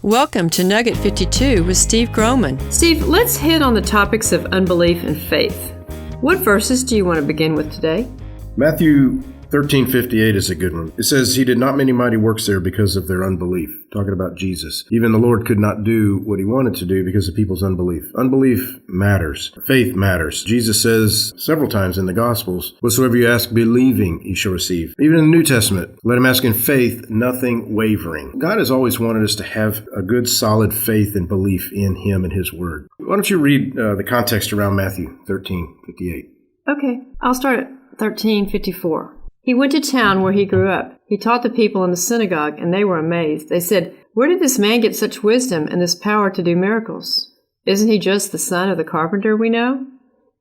Welcome to Nugget 52 with Steve Groman. Steve, let's hit on the topics of unbelief and faith. What verses do you want to begin with today? Matthew 13:58 is a good one. It says, "He did not many mighty works there because of their unbelief." Talking about Jesus. Even the Lord could not do what he wanted to do because of people's unbelief. Unbelief matters. Faith matters. Jesus says several times in the Gospels, "Whatsoever you ask, believing, you shall receive." Even in the New Testament, let him ask in faith, nothing wavering. God has always wanted us to have a good, solid faith and belief in him and his word. Why don't you read the context around Matthew 13:58? Okay, I'll start at 13:54. He went to town where he grew up. He taught the people in the synagogue, and they were amazed. They said, "Where did this man get such wisdom and this power to do miracles? Isn't he just the son of the carpenter we know?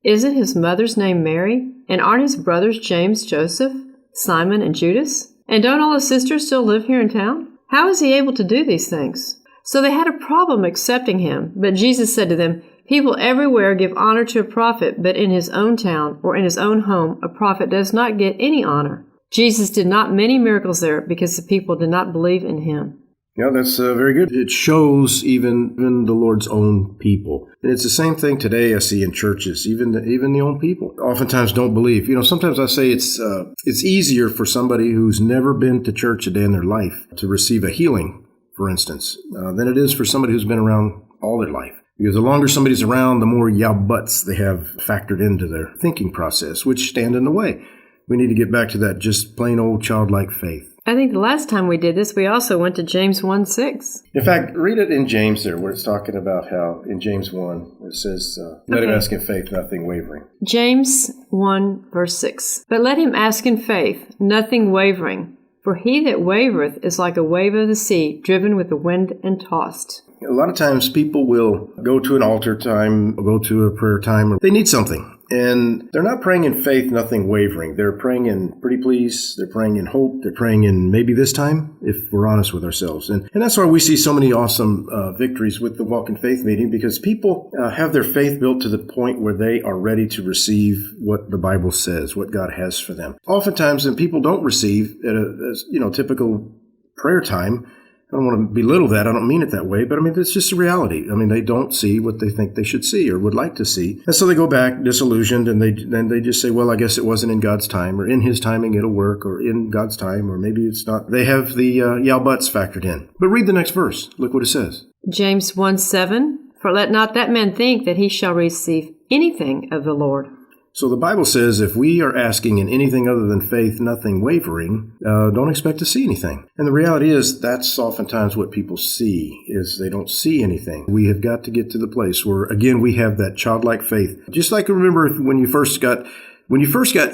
Isn't his mother's name Mary? And aren't his brothers James, Joseph, Simon, and Judas? And don't all his sisters still live here in town? How is he able to do these things?" So they had a problem accepting him. But Jesus said to them, "People everywhere give honor to a prophet, but in his own town or in his own home, a prophet does not get any honor." Jesus did not many miracles there because the people did not believe in him. Yeah, that's very good. It shows even the Lord's own people. And it's the same thing today I see in churches, even the own people oftentimes don't believe. Sometimes I say it's easier for somebody who's never been to church a day in their life to receive a healing, for instance, than it is for somebody who's been around all their life. Because the longer somebody's around, the more yeah buts they have factored into their thinking process, which stand in the way. We need to get back to that just plain old childlike faith. I think the last time we did this, we also went to James 1:6. In fact, read it in James there, where it's talking about how, in James 1, it says, let him ask in faith, nothing wavering. James 1, verse 6. "But let him ask in faith, nothing wavering. For he that wavereth is like a wave of the sea, driven with the wind and tossed." A lot of times people will go to an altar time, or go to a prayer time, or they need something. And they're not praying in faith, nothing wavering. They're praying in pretty please. They're praying in hope. They're praying in maybe this time, if we're honest with ourselves. And that's why we see so many awesome victories with the Walk in Faith meeting, because people have their faith built to the point where they are ready to receive what the Bible says, what God has for them. Oftentimes, when people don't receive at a typical prayer time, I don't want to belittle that. I don't mean it that way, but it's just a reality. They don't see what they think they should see or would like to see. And so they go back disillusioned, and they just say, well, I guess it wasn't in God's time, or in his timing it'll work, or in God's time, or maybe it's not. They have the yeah buts factored in. But read the next verse. Look what it says. James 1:7. "For let not that man think that he shall receive anything of the Lord." So the Bible says if we are asking in anything other than faith, nothing wavering, don't expect to see anything. And the reality is that's oftentimes what people see, is they don't see anything. We have got to get to the place where, again, we have that childlike faith. Just like remember when you first got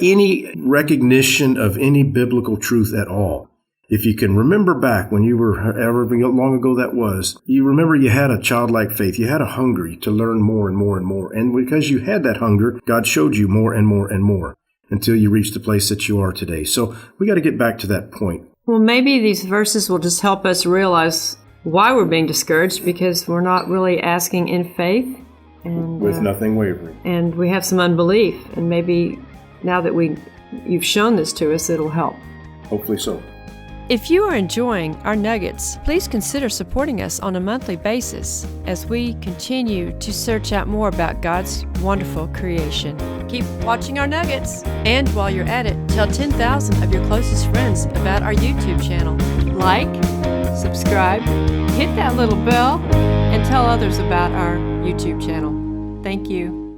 any recognition of any biblical truth at all. If you can remember back when you were, however long ago that was, you remember you had a childlike faith. You had a hunger to learn more and more and more. And because you had that hunger, God showed you more and more and more until you reached the place that you are today. So we got to get back to that point. Well, maybe these verses will just help us realize why we're being discouraged, because we're not really asking in faith. And with nothing wavering. And we have some unbelief. And maybe now that you've shown this to us, it'll help. Hopefully so. If you are enjoying our nuggets, please consider supporting us on a monthly basis as we continue to search out more about God's wonderful creation. Keep watching our nuggets. And while you're at it, tell 10,000 of your closest friends about our YouTube channel. Like, subscribe, hit that little bell, and tell others about our YouTube channel. Thank you.